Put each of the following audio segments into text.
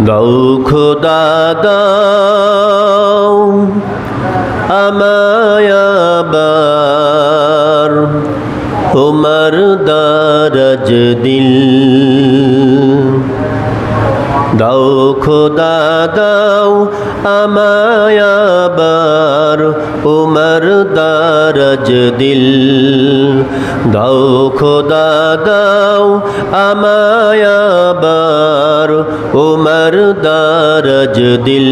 দাও খোদা দাও আমায় আবার তোমার দারাজ দিল। দাও খোদা দাও আমায় আবার তোমার দারাজ দিল। দাও খোদা দাও আমায় আবার তোমার দারাজ দিল।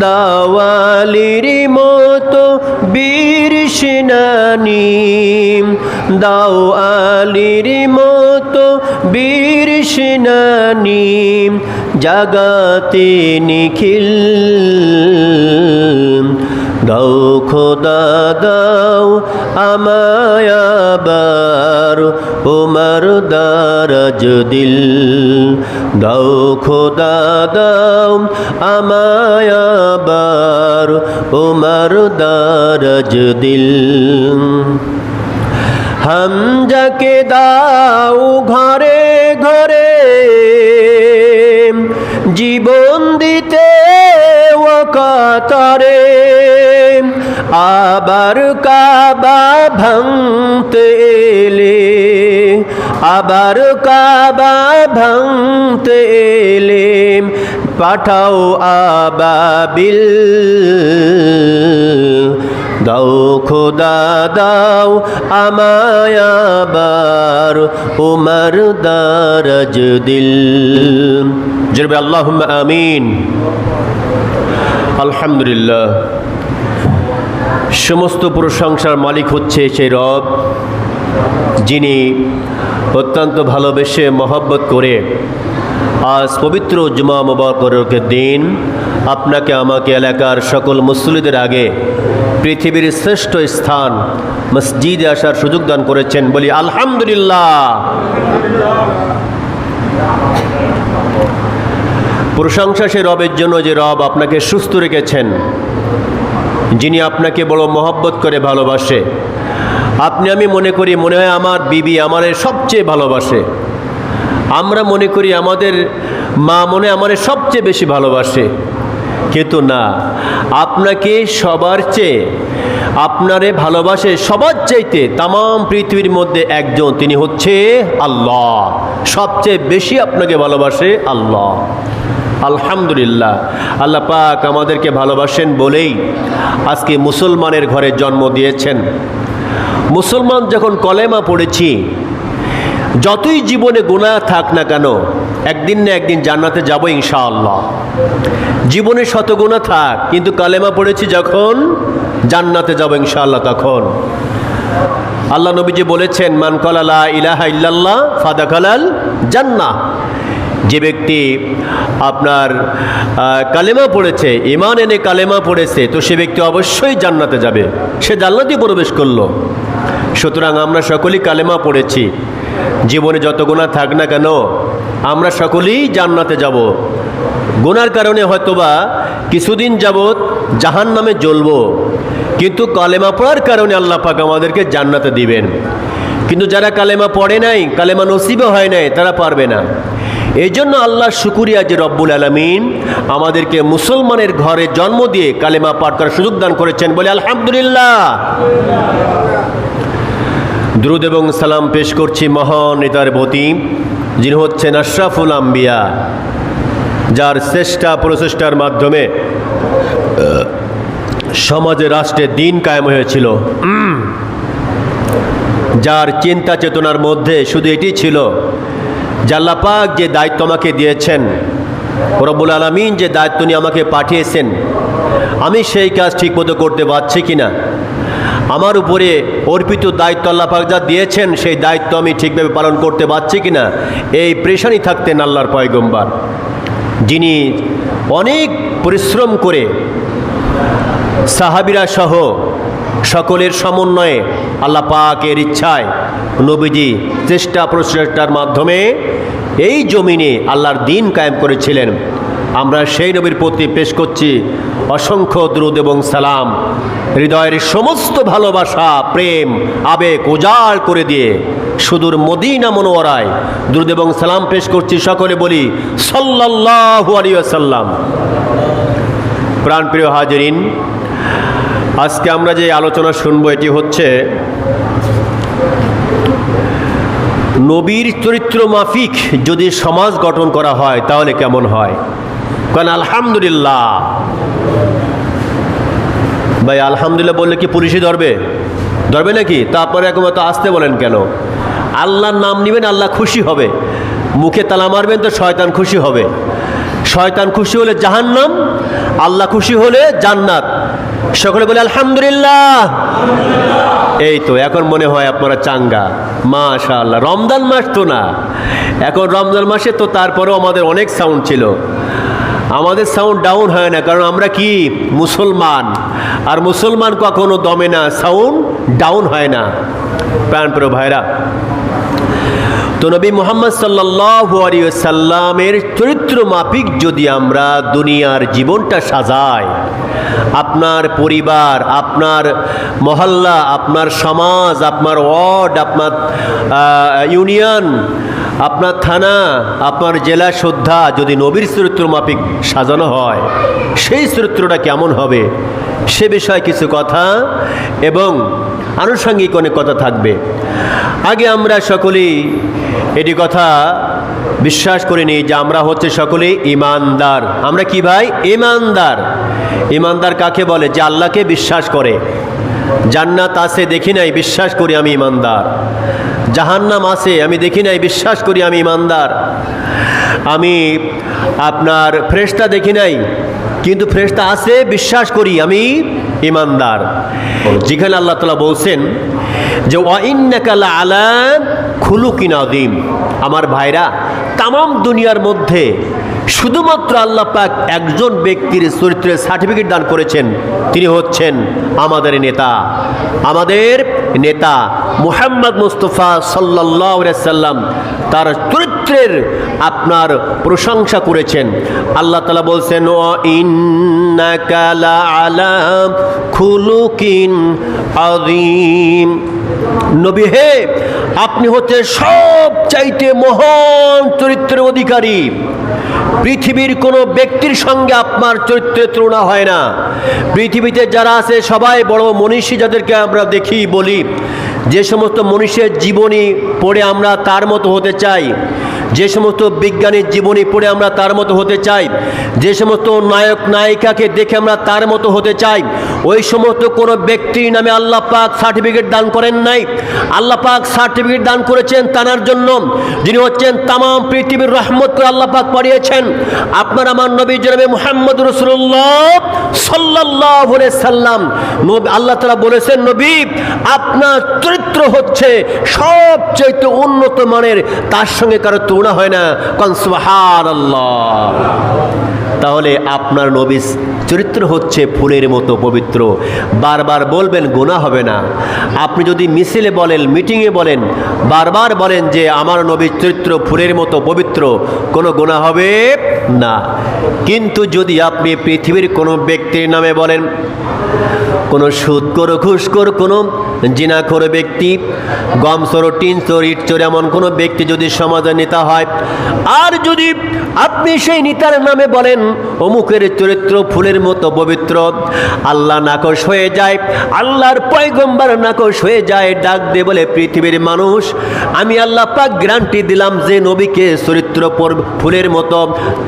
দাওয়ালির মতো বীর সেনানী, দাও আলীর মতো বীর সেনানী, জাগাতে নিখিল। দাও খোদা দাও আমায় আবার তোমার দারাজ দিল। দাও খোদা দাও আমায় আবার তোমার দারাজ দিল। হামজাকে দাও ঘরে ঘরে জীবন দিতে ওয়াকাতারে, আবার কাবা ভাঙতে এলে, আবার কাবা ভাঙতে এলে পাঠাও আবাবিল। দাও খোদা দাও আমায় আবার তোমার দারাজ দিল। জরবে আল্লাহুম্মা আমিন। আলহামদুলিল্লাহ, সমস্ত প্রশংসার মালিক হচ্ছে সেই রব, যিনি অত্যন্ত ভালোবেসে মহব্বত করে আজ পবিত্র জুমা মুবারকের দিন আপনাকে আমাকে এলাকার সকল মুসল্লিদের আগে পৃথিবীর শ্রেষ্ঠ স্থান মসজিদে আসার সুযোগ দান করেছেন। বলি আলহামদুলিল্লাহ। প্রশংসা সে রবের জন্য যে রব আপনাকে সুস্থ রেখেছেন, যিনি আপনাকে বড় মহব্বত করে ভালোবাসে। আপনি আমি মনে করি মনে হয় আমার বিবি আমারে সবচেয়ে ভালোবাসে, আমরা মনে করি আমাদের মা মনে আমারে সবচেয়ে বেশি ভালোবাসে, কিন্তু না, আপনাকে সবার চেয়ে আপনারে ভালোবাসে সবার চাইতে তামাম পৃথিবীর মধ্যে একজন, তিনি হচ্ছে আল্লাহ। সবচেয়ে বেশি আপনাকে ভালোবাসে আল্লাহ। আলহামদুলিল্লাহ, আল্লাহ পাক আমাদেরকে ভালোবাসেন বলেই আজকে মুসলমানের ঘরে জন্ম দিয়েছেন। মুসলমান যখন কলেমা পড়েছি, যতই জীবনে গুনাহ থাক না কেন একদিন না একদিন জান্নাতে যাব ইনশাআল্লাহ। জীবনে শত গুনাহ থাক, কিন্তু কালেমা পড়েছি যখন জান্নাতে যাব ইনশাআল্লাহ। তখন আল্লাহ নবীজি বলেছেন, মান ক্বালা লা ইলাহা ইল্লাল্লাহ ফাদাখালাল জান্নাহ। যে ব্যক্তি আপনার কালেমা পড়েছে, ঈমান এনে কালেমা পড়েছে, তো সে ব্যক্তি অবশ্যই জান্নাতে যাবে, সে জান্নাতেই প্রবেশ করলো। সুতরাং আমরা সকলেই কালেমা পড়েছি, জীবনে যত গুনাহ থাক না কেন আমরা সকলেই জান্নাতে যাব। গুনার কারণে হয়তোবা কিছুদিন যাবৎ জাহান্নামে জ্বলবো, কিন্তু কালেমা পড়ার কারণে আল্লাহ পাক আমাদেরকে জান্নাতে দিবেন। কিন্তু যারা কালেমা পড়ে নাই, কালেমা নসিবে হয় নাই, তারা পারবে না। এই জন্য আল্লাহ শুকরিয়া যে রব্বুল আলামিন আমাদেরকে মুসলমানের ঘরে জন্ম দিয়ে কালেমা পাঠ করার সুযোগ দান করেছেন। বলে আলহামদুলিল্লাহ। দুরূদ এবং সালাম পেশ করছি মহান নেতার প্রতি, যিনি হচ্ছেন আশরাফুল আম্বিয়া, যার চেষ্টা প্রচেষ্টার মাধ্যমে সমাজে রাষ্ট্রে দিন কায়েম হয়েছিল, যার চিন্তা চেতনার মধ্যে শুধু এটি ছিল যে আল্লাহ পাক যে দায়িত্ব আমাকে দিয়েছেন, রব্বুল আলামিন যে দায়িত্ব নিয়ে আমাকে পাঠিয়েছেন, আমি সেই কাজ ঠিকমতো করতে পারছি কিনা, আমার উপরে অর্পিত দায়িত্ব আল্লাহ পাক যা দিয়েছেন সেই দায়িত্ব আমি ঠিকভাবে পালন করতে পারছি কিনা, এই পেরেশানি থাকতেন আল্লাহর পয়গম্বর, যিনি অনেক পরিশ্রম করে সাহাবীরা সহ সকলের সমন্বয়ে আল্লাহ পাকের ইচ্ছায় নবীজি চেষ্টা প্রচেষ্টার মাধ্যমে এই জমিনে আল্লাহর দিন কায়েম করেছিলেন। আমরা সেই নবীর প্রতি পেশ করছি অসংখ্য দুরূদ এবং সালাম, হৃদয়ের সমস্ত ভালোবাসা, প্রেম, আবেগ উজাড় করে দিয়ে সুদূর মদিনা মুনওয়ারায় দুরূদ এবং সালাম পেশ করছি। সকলে বলি সাল্লাল্লাহু আলাইহি ওয়াসাল্লাম। প্রাণপ্রিয় হাজিরিন, আজকে আমরা যে আলোচনা শুনবো এটি হচ্ছে নবীর চরিত্র মাফিক যদি সমাজ গঠন করা হয় তাহলে কেমন হয়। কারণ আলহামদুলিল্লাহ, ভাই আলহামদুলিল্লাহ বললে কি পুলিশই ধরবে নাকি? তারপরে এখন তো আসতে বলেন কেন? আল্লাহর নাম নেবেন, আল্লাহ খুশি হবে। মুখে তালা মারবেন তো শয়তান খুশি হবে। শয়তান খুশি হলে জাহান্নাম, আল্লাহ খুশি হলে জান্নাত। সকলে বলে আলহামদুলিল্লাহ। এই তো এখন মনে হয় আপনারা চাঙ্গা, মাশাআল্লাহ। রমজান মাস তো না, এখন রমজান মাসে তো তারপরেও আমাদের অনেক সাউন্ড ছিল। আমাদের সাউন্ড ডাউন হয় না, কারণ আমরা কি মুসলমান, আর মুসলমান কখনো দমে না, সাউন্ড ডাউন হয় না। প্রাণপ্রিয় ভাইরা, তো নবী মুহাম্মদ সাল্লাল্লাহু আলাইহি ওয়াসাল্লামের চরিত্র মাফিক যদি আমরা দুনিয়ার জীবনটা সাজাই, আপনার পরিবার, আপনার মহল্লা, আপনার সমাজ, আপনার ওয়ার্ড, আপনার ইউনিয়ন, আপনার থানা, আপনার জেলা সুদ্ধা যদি নবীর চরিত্র মাফিক সাজানো হয়, সেই চরিত্রটা কেমন হবে সে বিষয়ে কিছু কথা এবং আনুষঙ্গিক অনেক কথা থাকবে। আগে আমরা সকলেই এটি কথা বিশ্বাস করে নিই যে আমরা হচ্ছে সকলেই ইমানদার। আমরা কি ভাই? ইমানদার। ইমানদার কাকে বলে? যে আল্লাহকে বিশ্বাস করে। জান্নাত আছে দেখি নাই, বিশ্বাস করি আমি ইমানদার। জাহান্নাম আছে আমি দেখি নাই, বিশ্বাস করি আমি ইমানদার। আমি আপনার ফেরেশতা দেখি নাই, কিন্তু ফেরেশতা আছে বিশ্বাস করি আমি ইমানদার। যেখানে আল্লাহ তাআলা বলছেন যে ওয়া ইন্নাকা লাআলা খুলুকিন আযীম। আমার ভাইরা, তামাম দুনিয়ার মধ্যে শুধুমাত্র আল্লাহ পাক একজন ব্যক্তির চরিত্রের সার্টিফিকেট দান করেছেন, তিনি হচ্ছেন আমাদের নেতা, আমাদের নেতা মুহাম্মদ মুস্তাফা সাল্লাল্লাহু আলাইহি সাল্লাম। তার চরিত্রের আপনার প্রশংসা করেছেন। আল্লাহ তাআলা বলছেন ওয়া ইন্নাকা লাআলা খুলুকিন আযীম। নবী হে, আপনি হচ্ছে সবচাইতে মহান চরিত্রের অধিকারী। পৃথিবীর কোনো ব্যক্তির সঙ্গে আপনার চরিত্রের তুলনা হয় না। পৃথিবীতে যারা আছে সবাই বড় মনীষী, যাদেরকে আমরা দেখি বলি, যে সমস্ত মনীষীর জীবনী পড়ে আমরা তার মতো হতে চাই, যে সমস্ত বিজ্ঞানীর জীবনী পড়ে আমরা তার মতো হতে চাই, যে সমস্ত নায়ক নায়িকাকে দেখে আমরা তার মতো হতে চাই, ওই সমস্ত কোনো ব্যক্তির নামে আল্লাহ পাক সার্টিফিকেট দান করেন নাই। আল্লাহ পাক সার্টিফিকেট দান করেছেন তার জন্য যিনি হচ্ছেন তামাম পৃথিবীর রহমত করে আল্লাহ পাক পাঠিয়েছেন। আপনার আমার নবী জনাবে মুহাম্মদ রাসূলুল্লাহ সাল্লাল্লাহু আলাইহি সাল্লাম। আল্লাহ তাআলা বলেছেন, নবী আপনার চরিত্র হচ্ছে সবচেয়ে উন্নত মানের, তার সঙ্গে কারো তুলনা হয় না। কারণ সুবহানাল্লাহ। তাহলে আপনার নবীর চরিত্র হচ্ছে ফুলের মতো পবিত্র। বারবার বলবেন, গুনাহ হবে না। আপনি যদি মিছিলে বলেন, মিটিংয়ে বলেন, বারবার বলেন যে আমার নবীর চরিত্র ফুলের মতো পবিত্র, কোনো গুনাহ হবে না। কিন্তু যদি আপনি পৃথিবীর কোনো ব্যক্তির নামে বলেন, কোনো সুদখোর, ঘুষখোর, কোনো জিনাখোর ব্যক্তি, গমচোর, টিনচোর, ইটচোর এমন কোনো ব্যক্তি যদি সমাজের নেতা হয়, আর যদি আপনি সেই নেতার নামে বলেন অমুকের চরিত্র ফুলের মতো পবিত্র, আল্লাহ নাকশ হয়ে যায়, আল্লাহর পয়গম্বর নাকশ হয়ে যায়। ডাক দিয়ে বলে, পৃথিবীর মানুষ, আমি আল্লাহ পাক গ্যারান্টি দিলাম যে নবীকে চরিত্র ফুলের মতো,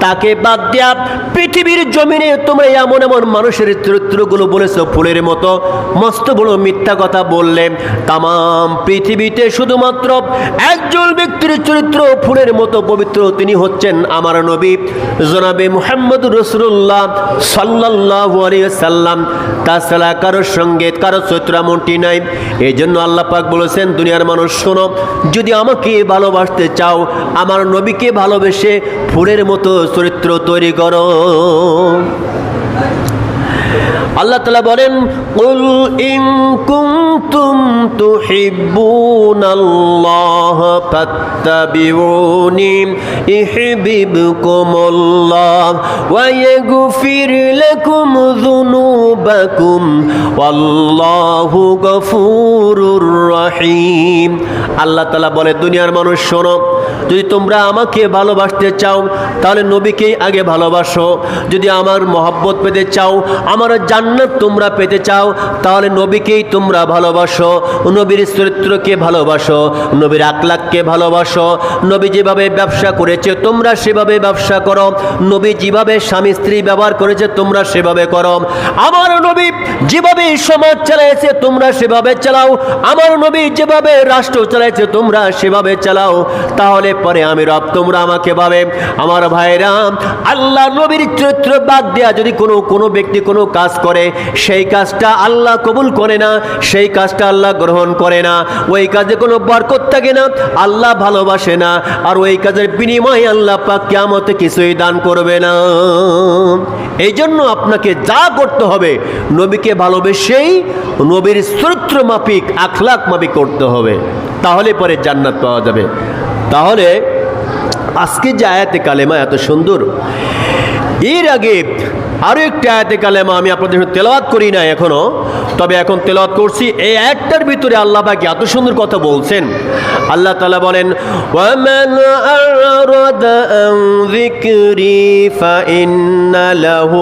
তাকে বাদ দিয়া পৃথিবীর জমিনে তোমরা এমন এমন মানুষের চরিত্রগুলো বলেছো ফুলের মতো, মস্ত বড় মিথ্যা কথা বললে। তামাম পৃথিবীতে শুধুমাত্র একজন ব্যক্তির চরিত্র ফুলের মতো পবিত্র, তিনি হচ্ছেন আমার নবী জনাবে মুহাম্মদ রাসূলুল্লাহ সাল্লাল্লাহু আলাইহি ওয়াসাল্লাম। তাছাড়া কারোর সঙ্গে কারো চরিত্র এমনটি নাই। এই জন্য আল্লাহ পাক বলেছেন, দুনিয়ার মানুষ শোনো, যদি আমাকে ভালোবাসতে চাও, আমার নবীকে ভালোবেসে ফুলের মতো চরিত্র তৈরি করো। আল্লাহ তাআলা বলেন, কুল ইন কুনতুম তুহিব্বুনাল্লাহ ফাত্তাবিউনি ইউহিব্বুকুমুল্লাহ ওয়া ইয়াগফির লাকুম যুনুবাকুম ওয়াল্লাহু গফুরুর রহিম। আল্লাহ তাআলা বলে, দুনিয়ার মানুষ শোনো, যদি তোমরা আমাকে ভালোবাসতে চাও তাহলে নবীকেই আগে ভালোবাসো। যদি আমার মহব্বত পেতে চাও, আমার জান্নাত তোমরা পেতে চাও, তাহলে নবীকেই তোমরা ভালোবাসো, নবীর চরিত্রকে ভালোবাসো, নবীর আখলাককে ভালোবাসো। নবী যেভাবে ব্যবসা করেছে তোমরা সেভাবে ব্যবসা করো, নবী যেভাবে স্বামী স্ত্রী ব্যবহার করেছে তোমরা সেভাবে করো। আমার নবী যেভাবে সমাজ চালাইছে তোমরা সেভাবে চালাও, আমার নবী যেভাবে রাষ্ট্র চালাইছে তোমরা সেভাবে চালাও, তাহলে পরে আমি রব, তোমরা আমাকে পাবে। আমার ভাইরা, আল্লাহ নবীর চরিত্র বাদ দেয়া যদি কোনো ব্যক্তি কোনো কাজ করে, সেই কাজটা আল্লাহ কবুল করে না, সেই কাজটা আল্লাহ গ্রহণ করে না, ওই কাজে কোনো বরকত থাকে না, আল্লাহ ভালোবাসে না, আর ওই কাজের বিনিময়ে আল্লাহ পাক কিয়ামতে কিছুই দান করবে না। এই জন্য আপনাকে যা করতে হবে নবীকে ভালোবেসেই নবীর চরিত্র মাফিক আখলাক মাফিক করতে হবে, তাহলে পরে জান্নাত পাওয়া যাবে। তাহলে আজকে যে আয়াতে কালেমা এত সুন্দর, এর আগে আরো একটা আয়াতে কালেমা আমি আপনাদের সাথে তেলাওয়াত করি না এখনো, তবে এখন তেলাওয়াত করছি। এই আয়াতটার ভিতরে আল্লাহ পাক এত সুন্দর কথা বলছেন। আল্লাহ তাআলা বলেন, ওয়ামান আরাদা আন যিকরি ফাইন্না লাহু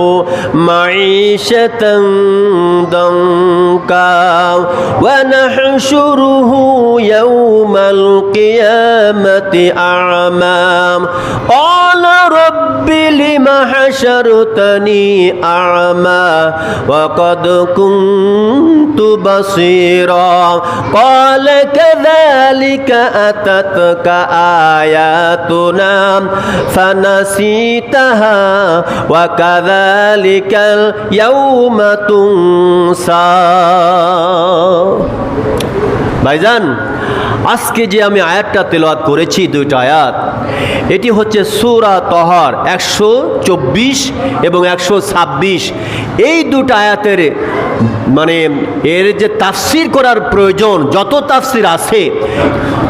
মাঈশাতান দানকা ওয়া নাহশুরুহু ইয়াওমাল কিয়ামাতি আ'মা ক্বালা রাব্বি লিমা হাশারতানি أعمى وقد كنت بصيرا قال كذلك أتتك آياتنا فنسيتها وكذلك اليوم تنسى। ভাইজান, আজকে যে আমি আয়াতটা তেলাওয়াত করেছি, দুইটা আয়াত, এটি হচ্ছে সূরা তহার 124 এবং 126। এই দুটো আয়াতের মানে এর যে তাফসির করার প্রয়োজন, যত তাফসির আছে,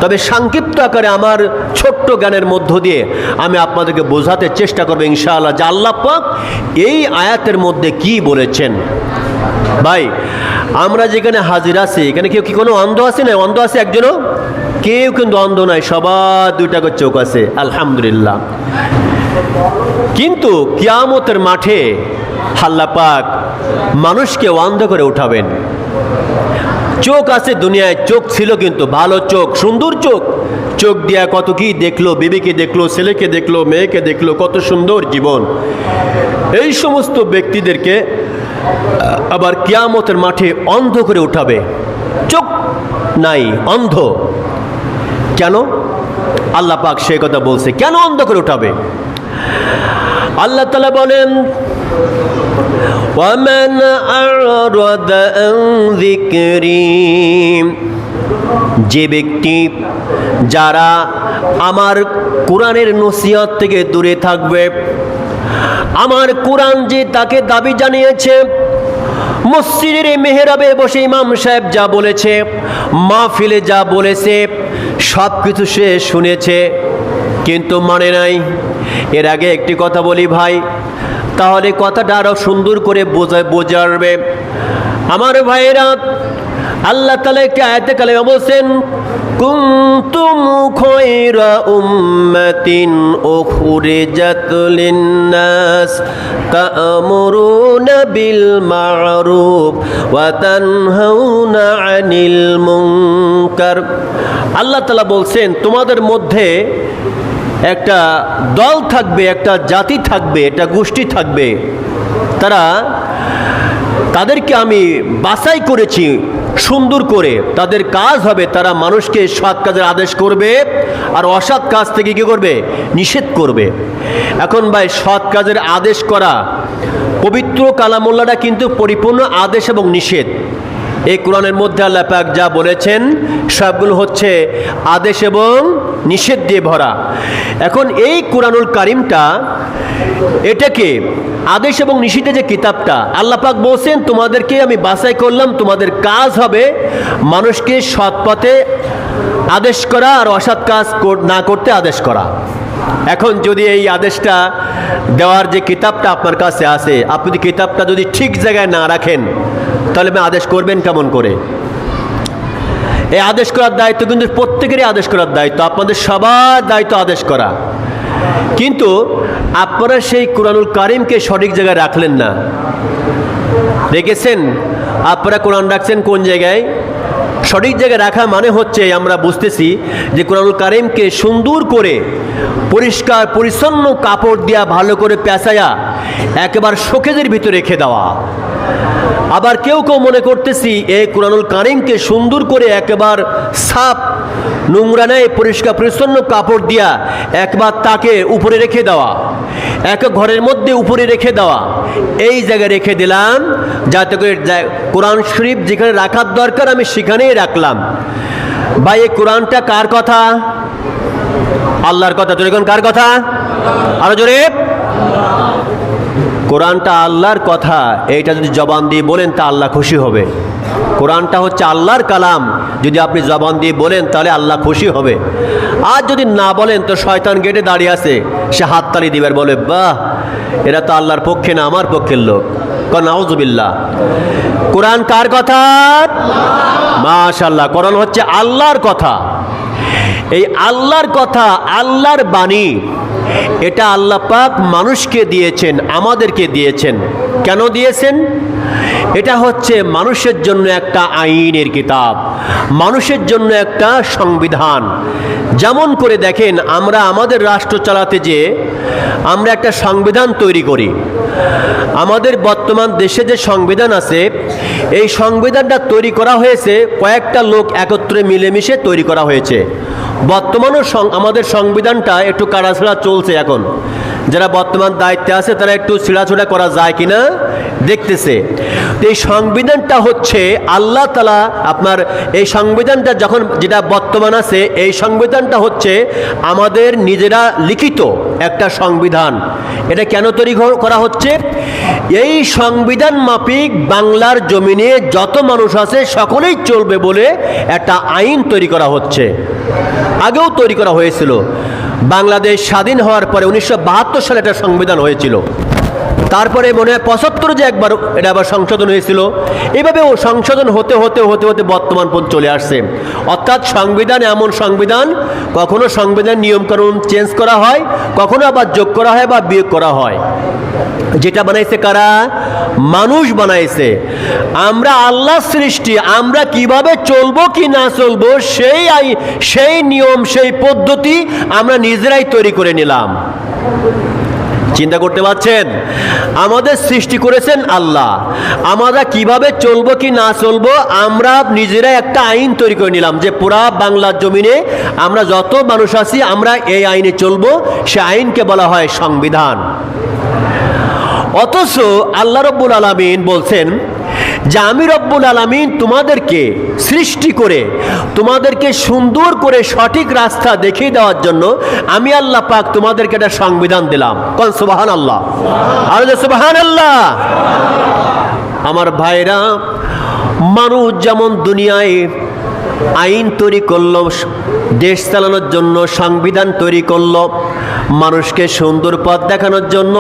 তবে সংক্ষিপ্ত আকারে আমার ছোট্ট জ্ঞানের মধ্য দিয়ে আমি আপনাদেরকে বোঝাতে চেষ্টা করব ইনশাআল্লাহ যে আল্লাহ পাক এই আয়াতের মধ্যে কি বলেছেন। ভাই, আমরা যেখানে হাজির আছি, এখানে কেউ কি কোনো অন্ধ আছে? না, অন্ধ আছে একজনও? কেউ কিন্তু অন্ধ নাই, সবার দুইটা করে চোখ আছে, আলহামদুলিল্লাহ। কিন্তু কিয়ামতের মাঠে আল্লাহ পাক মানুষকে অন্ধ করে উঠাবেন। চোখ আছে দুনিয়ায়, চোখ ছিল কিন্তু ভালো চোখ, সুন্দর চোখ, চোখ দিয়া কত কি দেখলো, বিবিকে দেখলো, ছেলেকে দেখলো, মেয়েকে দেখলো, কত সুন্দর জীবন। এই সমস্ত ব্যক্তিদেরকে আবার কিয়ামতের মাঠে অন্ধ করে উঠাবে, চোখ নাই, অন্ধ। কেন? আল্লাহ পাক সেই কথা বলছে, কেন অন্ধ করে উঠাবে? আল্লাহ তাআলা বলেন, ওয়ামান আরাদা আন যিকরি, যে ব্যক্তি যারা আমার কোরআনের নসিহত থেকে দূরে থাকবে, আমার কোরআন যে তাকে দাবি জানিয়েছে, মসজিদের মেহরাবে বসে ইমাম সাহেব যা বলেছে, মাহফিলে যা বলেছে, সব কিছু সে শুনেছে কিন্তু মানে নাই। এর আগে একটি কথা বলি ভাই, তাহলে কথাটা আরো সুন্দর করে বোঝাবে। আমার ভাইয়েরা, আল্লাহ তাআলা একটি আয়াতে কারিমা বলেন, কুনতুম খায়রা উম্মাতিন উখরিজাত লিন-নাস তা'মুরুনা বিল মা'রুফ ওয়া তানহাউনা আনিল মুনকার। আল্লাহ তাআলা বলছেন, তোমাদের মধ্যে একটা দল থাকবে, একটা জাতি থাকবে, একটা গোষ্ঠী থাকবে, তাদেরকে আমি বাছাই করেছি সুন্দর করে। তাদের কাজ হবে তারা মানুষকে সৎ কাজের আদেশ করবে আর অসৎ কাজ থেকে কি করবে? নিষেধ করবে। এখন ভাই, সৎ কাজের আদেশ করা, পবিত্র কালামুল্লাহটা কিন্তু পরিপূর্ণ আদেশ এবং নিষেধ। এই কোরআনের মধ্যে আল্লাহ পাক যা বলেছেন সবগুলো হচ্ছে আদেশ এবং নিষেধ দিয়ে ভরা। এখন এই কোরআনুল কারিমটা এটাকে আদেশ এবং নিষিদ্ধের যে কিতাবটা, আল্লাহ পাক বলছেন তোমাদেরকে আমি বাছাই করলাম, তোমাদের কাজ হবে মানুষকে সৎ পথে আদেশ করা আর অসৎ কাজ না করতে আদেশ করা। এখন যদি এই আদেশটা দেওয়ার যে কিতাবটা আপনার কাছে আছে, আপনি কিতাবটা যদি ঠিক জায়গায় না রাখেন তাহলে আপনি আদেশ করবেন কেমন করে? এই আদেশ করার দায়িত্ব কিন্তু প্রত্যেকেরই আদেশ করার দায়িত্ব, আপনাদের সবার দায়িত্ব আদেশ করা। কিন্তু আপনারা সেই কোরআনুল কারিমকে সঠিক জায়গায় রাখলেন না। দেখেছেন আপনারা কোরআন রাখছেন কোন জায়গায়? সঠিক জায়গায় রাখা মানে হচ্ছে আমরা বুঝতেছি যে কোরআনুল কারিমকে সুন্দর করে পরিষ্কার পরিচ্ছন্ন কাপড় দিয়া ভালো করে পেঁচাইয়া একেবারে শোকেজের ভিতরে রেখে দেওয়া। আবার কেউ কেউ মনে করতেছি এই কোরআনুল কারিমকে সুন্দর করে একেবারে সাফ নোংরা নেই পরিষ্কার পরিচ্ছন্ন কাপড় দিয়া একবার তাকে উপরে রেখে দেওয়া, এক ঘরের মধ্যে উপরে রেখে দেওয়া। এই জায়গায় রেখে দিলাম যাতে করে কোরআন শরীফ যেখানে রাখার দরকার আমি সেখানেই রাখলাম। ভাই এই কোরআনটা কার কথা? আল্লাহর কথা। জোরে কোন কার কথা? আরো জোরে। কোরআনটা আল্লাহর কথা, এইটা যদি জবান দিয়ে বলেন তা আল্লাহ খুশি হবে। কোরআনটা হচ্ছে আল্লাহর কালাম, যদি আপনি জবান দিয়ে বলেন তাহলে আল্লাহ খুশি হবে। আর যদি না বলেন তো শয়তান গেটে দাঁড়িয়ে আছে, সে হাততালি দিবে, বলে বাহ এরা তো আল্লাহর পক্ষে না আমার পক্ষের লোক। নাউজুবিল্লাহ। কোরআন কার কথা? মাশাআল্লাহ, কোরআন হচ্ছে আল্লাহর কথা। এই আল্লাহর কথা, আল্লাহর বাণী, এটা আল্লাহ পাক মানুষকে দিয়েছেন, আমাদেরকে দিয়েছেন। কেন দিয়েছেন? এটা হচ্ছে মানুষের জন্য একটা আইনের কিতাব, মানুষের জন্য একটা সংবিধান। যেমন করে দেখেন আমরা আমাদের রাষ্ট্র চালাতে যে আমরা একটা সংবিধান তৈরি করি। আমাদের বর্তমান দেশে যে সংবিধান আছে, এই সংবিধানটা তৈরি করা হয়েছে কয়েকটা লোক একত্রে মিলেমিশে তৈরি করা হয়েছে। বর্তমানও আমাদের সংবিধানটা একটু কাড়াছাড়া চলছে। এখন যারা বর্তমান দায়িত্বে আছে তারা একটু ছিঁড়াছুড়া করা যায় কিনা দেখতেছে। এই সংবিধানটা হচ্ছে আল্লাহ তাআলা আপনার এই সংবিধানটা যখন যেটা বর্তমান আছে, এই সংবিধানটা হচ্ছে আমাদের নিজেরা লিখিত একটা সংবিধান। এটা কেন তৈরি করা হচ্ছে? এই সংবিধান মাফিক বাংলার জমিনে যত মানুষ আছে সকলেই চলবে বলে একটা আইন তৈরি করা হচ্ছে। আগেও তৈরি করা হয়েছিল। বাংলাদেশ স্বাধীন হওয়ার পরে 1972 সালে একটা সংবিধান হয়েছিল। তারপরে মনে হয় 75 যে একবার এটা আবার সংশোধন হয়েছিল। এভাবে ও সংশোধন হতে হতে হতে হতে বর্তমান পর্যন্ত চলে আসছে। অর্থাৎ সংবিধান এমন সংবিধান, কখনো সংবিধান নিয়মকানুন চেঞ্জ করা হয়, কখনো আবার যোগ করা হয় বা বিয়োগ করা হয়। যেটা বানাইছে কারা? মানুষ বানাইছে। আমরা আল্লাহ সৃষ্টি, আমরা কিভাবে চলবো কি না চলবো সেই নিয়ম সেই পদ্ধতি আমরা নিজেরাই তৈরি করে নিলাম। চিন্তা করতে পারছেন? আমাদের সৃষ্টি করেছেন আল্লাহ, আমরা কিভাবে চলবো কি না চলবো আমরা নিজেরাই একটা আইন তৈরি করে নিলাম যে পুরা বাংলার জমিনে আমরা যত মানুষ আছি আমরা এই আইনে চলবো। সে আইনকে বলা হয় সংবিধান। অথচ আল্লাহ রব্বুল আলামিন বলছেন যে আমি রব্বুল আলামিন তোমাদেরকে সৃষ্টি করে তোমাদেরকে সুন্দর করে সঠিক রাস্তা দেখিয়ে দেওয়ার জন্য আমি আল্লাহ পাক তোমাদেরকে একটা সংবিধান দিলাম। কোন সুবহানাল্লাহ, আর সুবহানাল্লাহ। আমার ভাইরা, মানুষ যেমন দুনিয়ায় আইন তৈরি করলো, দেশ চালানোর জন্য সংবিধান তৈরি করলো, মানুষকে সুন্দর পথ দেখানোর জন্য,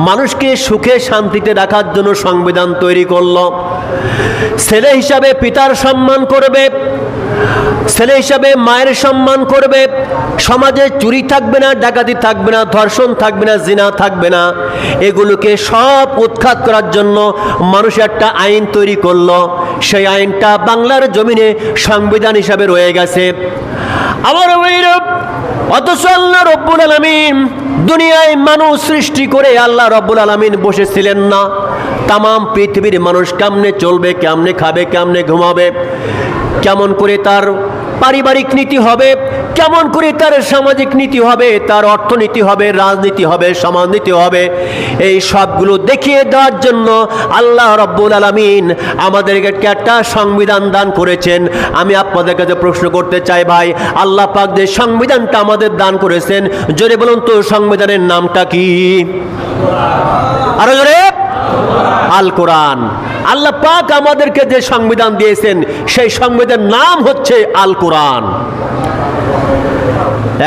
মানুষকে সুখে শান্তিতে রাখার জন্য সংবিধান তৈরি করলো। ছেলে হিসাবে পিতার সম্মান করবে, ছেলে হিসাবে মায়ের সম্মান করবে, সমাজে চুরি থাকবে না, ডাকাতি থাকবে না, ধর্ষণ থাকবে না, জিনা থাকবে না। এগুলোকে সব উৎখাত করার জন্য মানুষ একটা আইন তৈরি করলো। সেই আইনটা বাংলার জমিনে সংবিধান হিসাবে রয়ে গেছে। আমার অথচ আল্লাহ রব্বুল আলামিন দুনিয়ায় মানুষ সৃষ্টি করে আল্লাহ রব্বুল আলামিন বসেছিলেন না। তাম পৃথিবীর মানুষ কেমনে চলবে, কেমনে খাবে, কেমনে ঘুমাবে, কেমন করে তার পারিবারিক নীতি হবে, কেমন করে তার সামাজিক নীতি হবে, তার অর্থনীতি হবে, রাজনীতি হবে, সমাজনীতি হবে, এই সবগুলো দেখিয়ে দেওয়ার জন্য আল্লাহ রাব্বুল আলামিন আমাদেরকে একটা সংবিধান দান করেছেন। আমি আপনাদের কাছে প্রশ্ন করতে চাই ভাই, আল্লাহ পাক যে সংবিধানটা আমাদের দান করেছেন, জোরে বলুন তো সংবিধানের নামটা কি? আরো জোরে। আল কোরআন। আল্লাহ পাক আমাদেরকে যে সংবিধান দিয়েছেন সেই সংবিধানের নাম হচ্ছে আল কোরআন।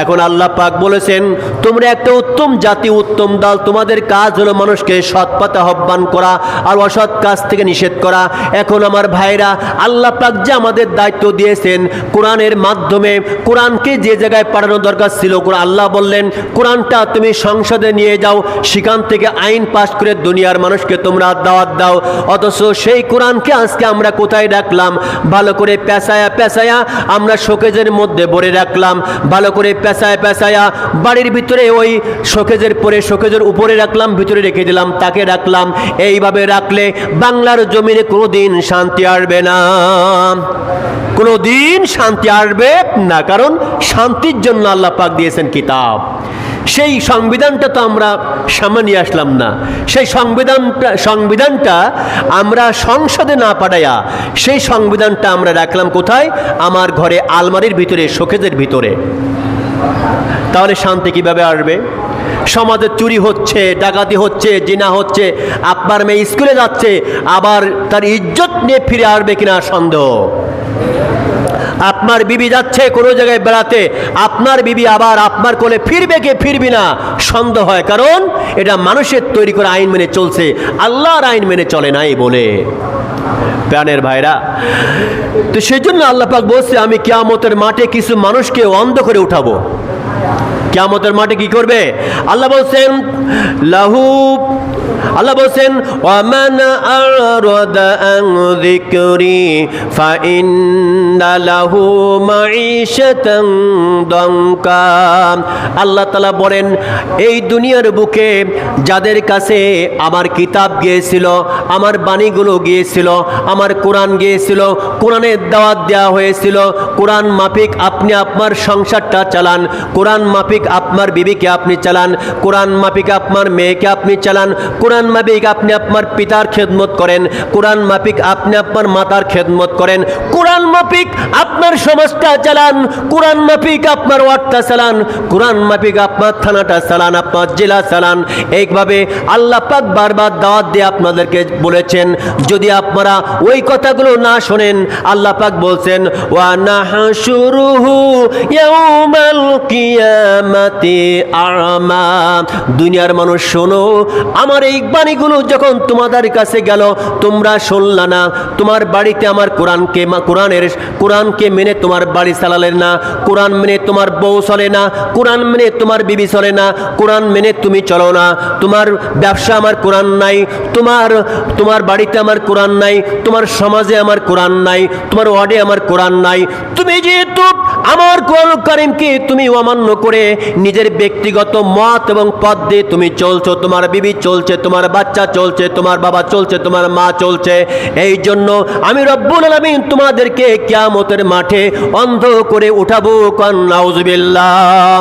এখন আল্লাহ পাক বলেছেন, তোমরা একটা উত্তম জাতি, উত্তম দল, তোমাদের কাজ হলো মানুষকে সৎ পথে আহ্বান করা আর অসৎ কাজ থেকে নিষেধ করা। এখন আমার ভাইরা, আল্লাহ পাক যে আমাদের দায়িত্ব দিয়েছেন কোরআনের মাধ্যমে, কোরআনকে যে জায়গায় পাঠানো দরকার ছিল, আল্লাহ বললেন কোরআনটা তুমি সংসদে নিয়ে যাও, সেখান থেকে আইন পাস করে দুনিয়ার মানুষকে তোমরা দাওয়াত দাও। অথচ সেই কোরআনকে আজকে আমরা কোথায় রাখলাম? ভালো করে পেঁচায়া পেঁচায়া আমরা শোকেজের মধ্যে ভরে রাখলাম, ভালো করে পেঁচায়া পেঁচায়া বাড়ির ভিতরে ওই শোকেজের উপরে রাখলাম, ভিতরে রেখে দিলাম, তাকে রাখলাম। এইভাবে রাখলে বাংলার জমিনে কোনোদিন শান্তি আসবে না, কোনোদিন শান্তি আসবে না। কারণ শান্তির জন্য আল্লাহ পাক দিয়েছেন কিতাব। সেই সংবিধানটা তো আমরা সামনে নিয়ে আসলাম না, সেই সংবিধানটা আমরা সংসদে না পাঠাইয়া সেই সংবিধানটা আমরা রাখলাম কোথায়? আমার ঘরে আলমারির ভিতরে, শোকেজের ভিতরে। তাহলে শান্তি কিভাবে আসবে? সমাজে চুরি হচ্ছে, ডাকাতি হচ্ছে, জিনা হচ্ছে, আপনার মেয়ে স্কুলে যাচ্ছে, আবার তার ইজ্জত নিয়ে ফিরে আসবে কিনা সন্দেহ। আপনার বিবি যাচ্ছে কোনো জায়গায় বেড়াতে, আপনার বিবি আবার আপনার কোলে ফিরবে কে ফিরবি না সন্দেহ হয়, কারণ এটা মানুষের তৈরি করা আইন মেনে চলছে, আল্লাহর আইন মেনে চলে নাই বলে। প্রাণের ভাইরা, তো সেই জন্য আল্লাহ পাক বলছে, আমি কিয়ামতের মাঠে কিছু মানুষকে অন্ধ করে উঠাবো। কিয়ামতের মাঠে কি করবে? আল্লাহ বলছেন ওয়ামান আরাদা আন যিকরি ফাইন্না লাহু মাঈশাতান দানকা। আল্লাহ তাআলা বলেন, এই দুনিয়ার বুকে যাদের কাছে আমার কিতাব গিয়েছিল, আমার বাণীগুলো গিয়েছিল, আমার কোরআন গিয়েছিল, কোরআনের দাওয়াত দেওয়া হয়েছিল, কোরআন মাফিক আপনি আপনার সংসারটা চালান, কোরআন মাফিক আপনার বিবিকে আপনি চালান, কোরআন মাফিক আপনার মেয়েকে আপনি চালান, কোরআন মাফিক আপনি আপনার পিতার খেদমত করেন, কোরআন মাফিক আপনি আপনার মাতার খেদমত করেন, কোরআন মাফিক আপনার সমাজটা চালান, কোরআন মাফিক আপনার ওয়ার্ডটা চালান, কোরআন মাফিক আপনার থানাটা চালান, আপনার জেলা চালান। এইভাবে আল্লাহ পাক বারবার দাওয়াত দিয়ে আপনাদেরকে বলেছেন। যদি আপনারা ওই কথাগুলো না শোনেন, আল্লাহ পাক বলছেন, ওয়া নাহশুরুহু ইয়াউমাল কিয়ামাতি আ'মা। দুনিয়ার মানুষ শোনো, আমার এই বাণীগুলো যখন তোমাদের কাছে গেল, তোমরা শুনলা না। তোমার বাড়িতে আমার কোরআনকে মেনে তোমার বাড়ি চালালে না, কোরআন মেনে তোমার বউ চলে না, কোরআন মেনে তোমার বিবি চলে না, কোরআন মেনে তুমি চলো না। তোমার ব্যবসা আমার কোরআন নাই, তোমার বাড়িতে আমার কোরআন নাই, তোমার সমাজে আমার কোরআন নাই, তোমার ওয়ার্ডে আমার কোরআন নাই। তুমি যেহেতু আমার কোরআন কারীমকে তুমি অমান্য করে নিজের ব্যক্তিগত মত এবং পথ দিয়ে তুমি চলছো, তোমার বিবি চলছে, তোমার বাচ্চা চলছে, তোমার বাবা চলছে, তোমার মা চলছে, এই জন্য আমি রব্বুল আলামিন তোমাদেরকে কিয়ামতের মাঠে অন্ধ করে উঠাবো। কান নাউযুবিল্লাহ,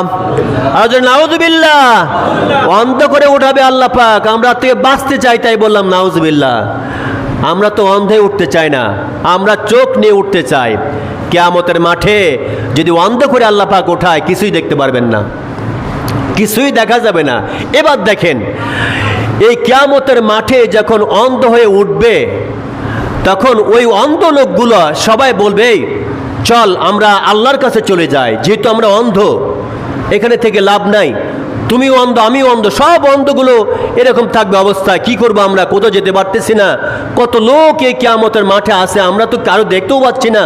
আজ নাউযুবিল্লাহ। অন্ধ করে উঠাবে আল্লাহ পাক। আমরা থেকে বাঁচতে চাই, তাই বললাম নাউযুবিল্লাহ। আমরা তো অন্ধে উঠতে চাই না, আমরা চোখ নিয়ে উঠতে চাই। কিয়ামতের মাঠে যদি অন্ধ করে আল্লাহ পাক ওঠায়, কিছুই দেখতে পারবেন না, কিছুই দেখা যাবে না। এবার দেখেন, এই কিয়ামতের মাঠে যখন অন্ধ হয়ে উঠবে, তখন ওই অন্ধ লোকগুলো সবাই বলবে, চল আমরা আল্লাহর কাছে চলে যাই, যেহেতু আমরা অন্ধ, এখানে থেকে লাভ নাই। তুমি অন্ধ, আমি অন্ধ, সব অন্ধগুলো এরকম থাকবে অবস্থা। কি করবো আমরা? কোথাও যেতে পারতেছি না। কত লোক এই কিয়ামতের মাঠে আছে, আমরা তো কারো দেখতেও পাচ্ছি না।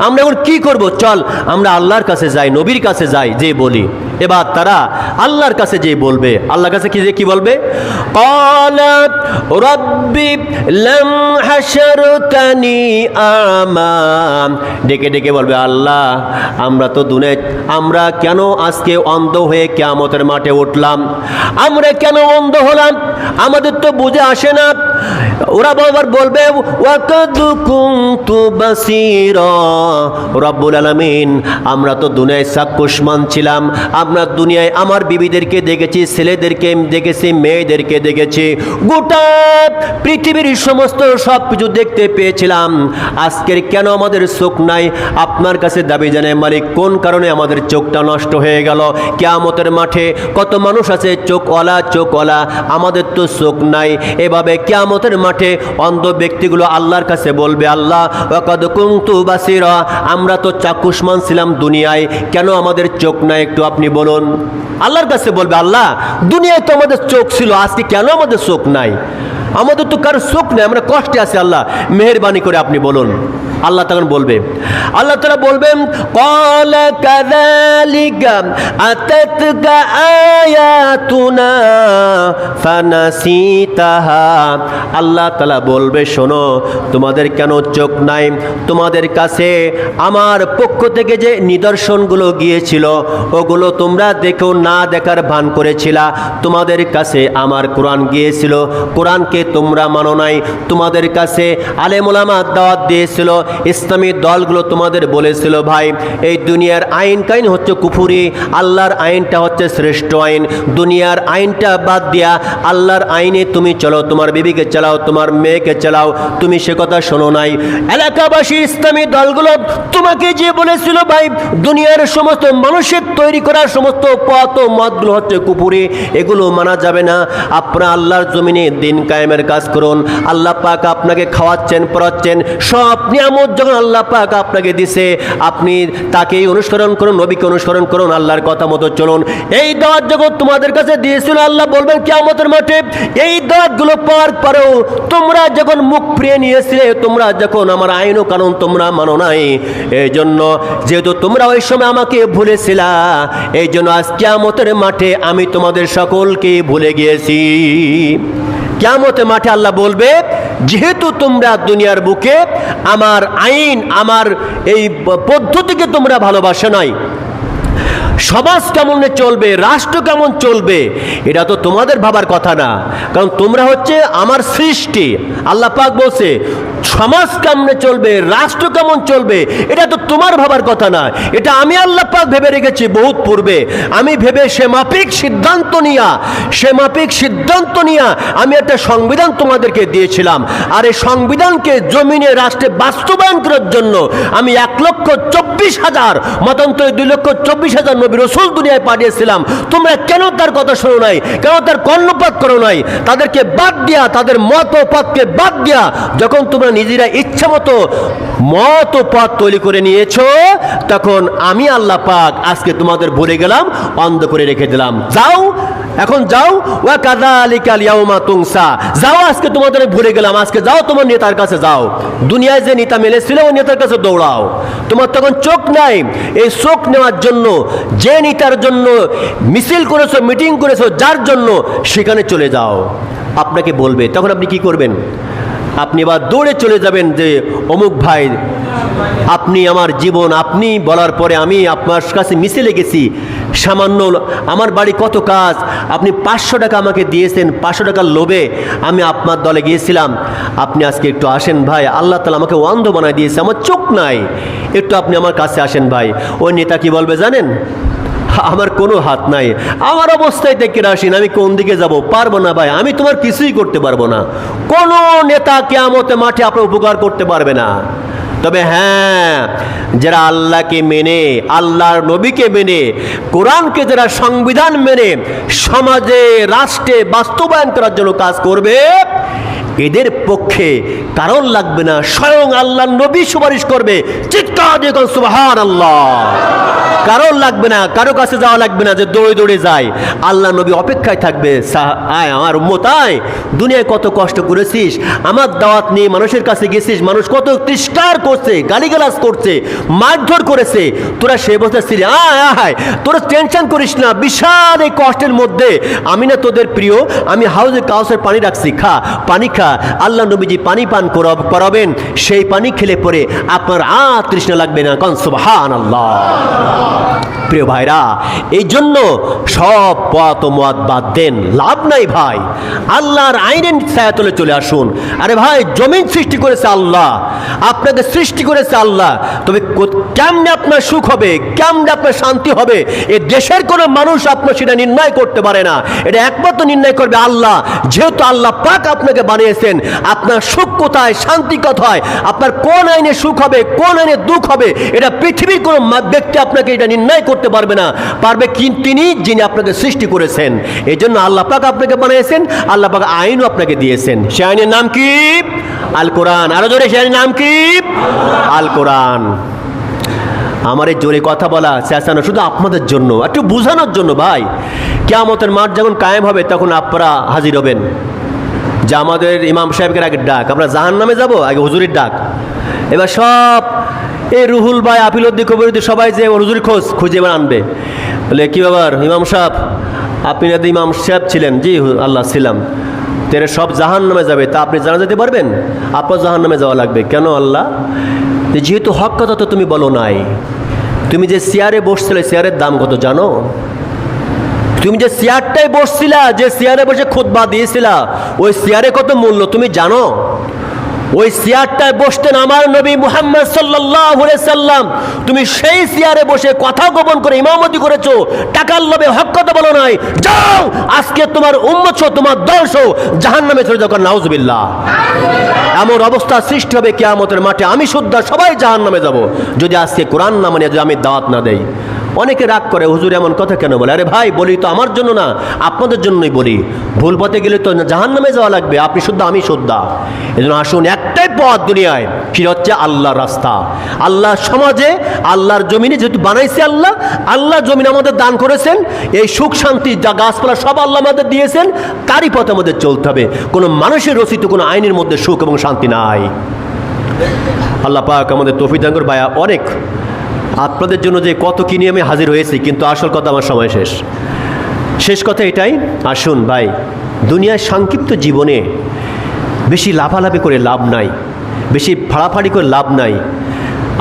আমরা এখন কি করব? চল আমরা আল্লাহর কাছে যাই, নবীর কাছে যাই, যে বলি এবার তারা আল্লাহর কাছে যে বলবে, আল্লাহর কাছে কি বলবে? ক্বালাত রাব্বি লাম হাশারতানি আমা, ডেকে ডেকে বলবে, আল্লাহ আমরা তো আমরা কেন আজকে অন্ধ হয়ে কিয়ামতের মাঠে উঠলাম? আমরা কেন অন্ধ হলাম? আমাদের তো বুঝে আসে না। ওরা আবার বলবে, ওয়াকাদ কুনতু বাসীরা, রব্বুল আলামিন আমরা তো দুনিয়ায় চাক্ষুষ্মান ছিলাম, আমরা দুনিয়ায় আমার বিবিদেরকে দেখেছি, ছেলেদেরকে দেখেছি, মেয়েদেরকে দেখেছি, গোটা পৃথিবীর সমস্ত সব কিছু দেখতে পেয়েছিলাম। আজকের কেন আমাদের চোখ নাই? আপনার কাছে দাবি জানাই মালিক, কোন কারণে আমাদের চোখটা নষ্ট হয়ে গেল? কিয়ামতের মাঠে কত মানুষ আছে চোখওয়ালা, আমাদের তো চোখ নাই। এভাবে কিয়ামতের মাঠে অন্ধ ব্যক্তিগুলো আল্লাহর কাছে বলবে, আল্লাহ ওয়াকাদ কুনতু বাসীরা, আমরা তো চাক্ষুষ্মান ছিলাম দুনিয়ায়, কেন আমাদের চোখ নাই একটু আপনি বলুন। আল্লাহর কাছে বলবে, আল্লাহ দুনিয়ায় তো আমাদের চোখ ছিল, আজকে কেন আমাদের চোখ নাই? আমাদের তো কারো চোখ নেই, আমরা কষ্টে আছি, আল্লাহ মেহেরবানি করে আপনি বলুন। আল্লাহ তখন বলবে, আল্লাহ তাআলা বলবেন, ক্বালা কাযালিকা আতাতকা আয়াতুনা ফানাসিতাহা, আল্লাহ তাআলা বলবে, শোনো তোমাদের কেন চোখ নাই? তোমাদের কাছে আমার পক্ষ থেকে যে নিদর্শনগুলো গিয়েছিল ওগুলো তোমরা দেখো না দেখার ভান করেছিলা। তোমাদের কাছে আমার কোরআন গিয়েছিল, কোরআনকে তোমরা মানো নাই। তোমাদের কাছে আলেম ওলামা দাওয়াত দিয়েছিল, ইসলামী দলগুলো তোমাদের বলেছিল, ভাই এই দুনিয়ার আইন কাইন হচ্ছে কুফুরি, আল্লাহর আইনটা হচ্ছে শ্রেষ্ঠ আইন। দুনিয়ার আইনটা বাদ দিয়া আল্লাহর আইনে তুমি চলো, তোমার বিবিকে চালাও, তোমার মেয়েকে চালাও, তুমি সে কথা শোনো নাই। এলাকাবাসী ইসলামী দলগুলো তোমাকে যে বলেছিল, ভাই দুনিয়ার সমস্ত মানুষের তৈরি করা সমস্ত পথ ও মতগুলো হচ্ছে কুফুরি, এগুলো মানা যাবে না। আপনারা আল্লাহর জমিনে দিন কায়েমের কাজ করুন। আল্লাহ পাক আপনাকে খাওয়াচ্ছেন, পড়াচ্ছেন, সব নিয়ামত যখন আল্লাহ পাক আপনাকে দিছে, আপনি তাকেই অনুসরণ করুন, নবীকে অনুসরণ করুন, আল্লাহর কথা মতো চলুন। এই দাওয়াত যখন তোমাদের কাছে দিয়েছিল, আল্লাহ বলবেন কিয়ামতের মাঠে, এই দাওয়াতগুলো পাওয়ার পরেও তোমরা যখন মুখ ফিরিয়ে নিয়েছিলে, তোমরা যখন আমার আইন ও কানুন তোমরা মানো নাই, এই জন্য যেহেতু তোমরা ওই সময় আমাকে ভুলেছিলা, এই জন্য আজ কিয়ামতের মাঠে আমি তোমাদের সকলকে ভুলে গিয়েছি। কিয়ামতের মাঠে আল্লাহ বলবে, যেহেতু তোমরা দুনিয়ার বুকে আমার আইন, আমার এই পদ্ধতিকে তোমরা ভালোবাসো নাই, সমাজ কেমন চলবে, রাষ্ট্র কেমন চলবে, এটা তো তোমাদের ভাবার কথা না, কারণ তোমরা হচ্ছে আমার সৃষ্টি। আল্লাহ পাক বলছে সমাজ কেমনে চলবে, রাষ্ট্র কেমন চলবে, এটা তো তোমার ভাবার কথা না, এটা আমি আল্লাহ পাক ভেবে রেখেছি বহুত পূর্বে। আমি ভেবে সে মাফিক সিদ্ধান্ত নিয়া আমি একটা সংবিধান তোমাদেরকে দিয়েছিলাম। আর এই সংবিধানকে জমিনে রাষ্ট্রে বাস্তবায়ন করার জন্য আমি 1,24,000 মতান্তরে 2,24,000 নবী রাসূল দুনিয়ায় পাঠিয়েছিলাম। তোমরা কেন তার কথা শোনো নাই? কেন তার কর্ণপাত করো নাই? তাদেরকে বাদ দিয়া, তাদের মত ও পথকে বাদ দিয়া যখন তোমরা নিজেরা ইচ্ছা মতো মত ও পথ তৈরি করে নিয়েছো, তখন আমি আল্লাহ পাক আজকে তোমাদের ভুলে গেলাম, অন্ধ করে রেখে দিলাম। যাও, এখন যাও, ওয়া কাযালিকাল ইয়াউমা তুনসা, যাও, আজকে তোমাদের ভুলে গেলাম, আজকে যাও তোমার নেতার কাছে যাও, দুনিয়ায় যে নেতা মেলেছিল ওই নেতার কাছে দৌড়াও। তোমার তখন চোখ নাই, এই চোখ নেওয়ার জন্য যে নেতার জন্য মিছিল করেছো, মিটিং করেছো, যার জন্য সেখানে চলে যাও। আপনাকে বলবে, তখন আপনি কি করবেন? আপনি এবার দৌড়ে চলে যাবেন যে অমুক ভাই, আপনি আমার জীবন, আপনি বলার পরে আমি আপনার কাছে মিছিলে গেছি, সামান্য আমার বাড়ি কত কাজ, আপনি 500 টাকা আমাকে দিয়েছেন, 500 টাকার লোভে আমি আপনার দলে গিয়েছিলাম, আপনি আজকে একটু আসেন ভাই, আল্লাহ তাআলা আমাকে অন্ধ বানায় দিয়েছে, আমার চোখ নাই, একটু আপনি আমার কাছে আসেন ভাই। ওই নেতা কি বলবে জানেন? আমার কোনো হাত নাই, আমার অবস্থায় দেখে আসেন, আমি কোন দিকে যাব, পারবো না ভাই, আমি তোমার কিছুই করতে পারবো না। কোনো নেতা কিয়ামতের মাঠে আপনার উপকার করতে পারবে না। তবে হ্যাঁ, যারা আল্লাহকে মেনে, আল্লাহর নবীকে মেনে, কোরআনকে যারা সংবিধান মেনে সমাজে রাষ্ট্রে বাস্তবায়ন করার জন্য কাজ করবে, এদের পক্ষে কারণ লাগবে না, স্বয়ং আল্লাহ নবী সুপারিশ করবে। চিৎকার দিয়ে কোন সুবহানাল্লাহ। কারণ লাগবে না, কারো কাছে যাওয়া লাগবে না যে দৌড়ে দৌড়ে যায়, আল্লাহ নবী অপেক্ষায় থাকবে। আয় আমার উম্মত আয়, দুনিয়ায় কত কষ্ট করেছিস, আমার দাওয়াত নিয়ে মানুষের কাছে গেছিস, মানুষ কত তিরস্কার করছে, গালিগালাজ করছে, মারধর করেছে, তোরা সে বসে ছিলি, আয় আয়, তোরা টেনশন করিস না, বিশাল এই কষ্টের মধ্যে আমি না তোদের প্রিয়, আমি হাউজে কাউসের পানি রাখছি, খা পানি খা। আল্লাহ নবীজি পানি পান করাবেন, সেই পানি খেলে পরে আপনার আর তৃষ্ণা লাগবে না। কোন সুবহানাল্লাহ। প্রিয় ভাইরা, এই জন্য সব পথ ও মত বাদ দেন, লাভ নাই ভাই, আল্লাহর আইনের ছায়াতলে চলে আসুন। আরে ভাই, জমিন সৃষ্টি করেছে আল্লাহ, আপনাকে সৃষ্টি করেছে আল্লাহ, তবে কেমনে আপনার সুখ হবে, কেমনে আপনার শান্তি হবে, এ দেশের কোনো মানুষ আপনার সেটা নির্ণয় করতে পারে না, এটা একমাত্র নির্ণয় করবে আল্লাহ। যেহেতু আল্লাহ পাক আপনাকে বানিয়েছেন, আপনার সুখ কোথায়, শান্তি কোথায়, আপনার কোন আইনে সুখ হবে, কোন আইনে দুঃখ হবে, এটা পৃথিবীর কোনো ব্যক্তি আপনাকে এটা নির্ণয় করতে পারবে না। পারবে তিনি যিনি আপনাকে সৃষ্টি করেছেন। এই জন্য আল্লাহ পাক আপনাকে বানিয়েছেন, আল্লাহ পাক আইনও আপনাকে দিয়েছেন। সে আইনের নাম কি? আল কোরআন। আরো জোরে, সে আইনের নাম কি? আল কোরআন। আমার এই জোরে কথা বলা, চেঁচানো শুধু আপনাদের জন্য, একটু বোঝানোর জন্য ভাই। কিয়ামতের মাঠ যখন কায়েম হবে তখন আপনারা হাজির হবেন, যে আমাদের ইমাম সাহেবকে আগে ডাক, আমরা জাহান্নামে যাব, আগে হুজুরের ডাক। এবার সব এই রুহুল ভাই, আপিলদ্দি, কবিরদ্দি সবাই যে হুজুর খুঁজে এবার আনবে, বলে কি ব্যাপার ইমাম সাহেব, আপনি না ইমাম সাহেব ছিলেন? জি আল্লাহ ছিলাম। তেরে সব জাহান্নামে যাবে, তা আপনি জানা যেতে পারবেন? আপনার জাহান্নামে যাওয়া লাগবে। কেন আল্লাহ? যেহেতু হক কথা তো তুমি বলো নাই, তুমি যে চেয়ারে বসছিলে চেয়ারের দাম কত জানো? তুমি যে চেয়ারটাই বসছিলা, যে চেয়ারে বসে খুতবা দিয়েছিলা, ওই চেয়ারে কত মূল্য তুমি জানো? ওই চেয়ারটায় বসতেন আমার নবী মুহাম্মদ সাল্লাল্লাহু আলাইহি সাল্লাম। তুমি সেই চেয়ারে বসে কথা গোপন করে ইমামতি করেছো, টাকার লোভে হক কথা বলো নাই। যাও, আজকে তোমার উম্মত সহ তোমার দল সহ জাহান্নামে চলে যাও। নাউজুবিল্লাহ। এমন অবস্থা সৃষ্টি হবে কিয়ামতের মাঠে, আমি সুদ্ধা সবাই জাহান্নামে যাব যদি আজকে কোরআন না মানে, যদি আমি দাওয়াত না দেই। অনেকে রাগ করে, হুজুর এমন কথা কেন বলে? আরে ভাই, বলি তো আমার জন্য না, আপনাদের জন্যই বলি। ভুল পথে গেলে তো জাহান্নামে যাওয়া লাগবে, আপনি শুদ্ধ আমি শুদ্ধা। এই জন্য আসুন, একটাই পথ দুনিয়ায়, সেটা হচ্ছে আল্লাহর রাস্তা। আল্লাহর সমাজে, আল্লাহর জমিনে যেহেতু বানাইছে আল্লাহ, আল্লাহ জমিন আমাদের দান করেছেন, এই সুখ শান্তি যা গাছপালা সব আল্লাহ আমাদের দিয়েছেন, তারই পথে আমাদের চলতে হবে। কোনো মানুষের রচিত কোনো আইনের মধ্যে সুখ এবং শান্তি নাই। আল্লাহ পাক আমাদের তৌফিক দান করুন। ভাইয়া, অনেক আপনাদের জন্য যে কত কি নিয়ে আমি হাজির হয়েছি, কিন্তু আসল কথা আমার সময় শেষ কথা এটাই। আসুন ভাই, দুনিয়ার সংক্ষিপ্ত জীবনে বেশি লাফালাফি করে লাভ নাই, বেশি ফাড়াফাড়ি করে লাভ নাই।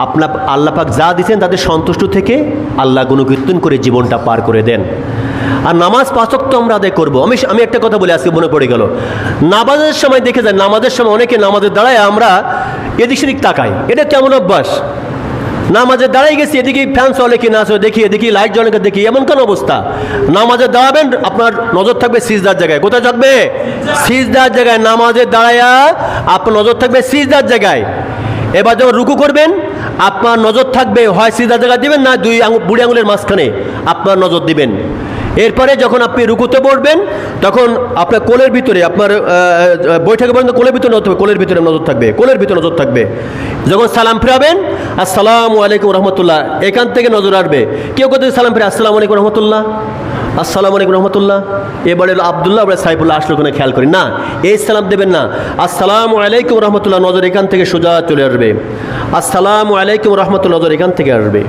আপনার আল্লাহ পাক যা দিচ্ছেন তাদের সন্তুষ্ট থেকে আল্লাহ গুণকীর্তন করে জীবনটা পার করে দেন। আর নামাজ 5 ওয়াক্ত আমরা আদায় করবো। আমি একটা কথা বলে আজকে মনে পড়ে গেল, নামাজের সময় দেখে যায়, নামাজের সময় অনেকে নামাজের দাঁড়ায় আমরা এদিক সেদিক তাকাই, এটা কেমন অভ্যাস? নামাজে দাঁড়াই গেছি, এদিকে ফ্যান চলে কি না চলে দেখি, এদিকে লাইট জ্বলে দেখি, এমন কেন অবস্থা? নামাজে দাঁড়াবেন, আপনার নজর থাকবে সিজদার জায়গায়। কোথায় থাকবে? সিজদার জায়গায়। নামাজে দাঁড়ায়া আপনার নজর থাকবে সিজদার জায়গায়। এবার যখন রুকু করবেন, আপনার নজর থাকবে হয় সিজদার জায়গায় দিবেন, না বুড়ি আঙুলের মাঝখানে আপনার নজর দিবেন। এরপরে যখন আপনি রুকুতে বসবেন, তখন আপনার কোলের ভিতরে, আপনার বৈঠকে পর্যন্ত কোলের ভিতরে নজর থাকবে, কোলের ভিতরে নজর থাকবে, কোলের ভিতরে নজর থাকবে। যখন সালাম ফিরাবেন, আসসালামু আলাইকুম রহমতুল্লাহ, এখান থেকে নজর আসবে। কেউ কোথায় সালাম ফিরে, আসসালামু আলাইকুম রহমতুল্লাহ, আসসালামু আলাইকুম রহমতুল্লাহ। এবারে আবদুল্লাহ, এবারে সাইফুল্লাহ আসলে ওখানে খেয়াল করি না, এই সালাম দেবেন না। আসসালামু আলাইকুম রহমতুল্লাহ, নজর এখান থেকে সোজা চলে আসবে। আসসালামু আলাইকুম রহমতুল্লাহ, নজর এখান থেকে আসবে।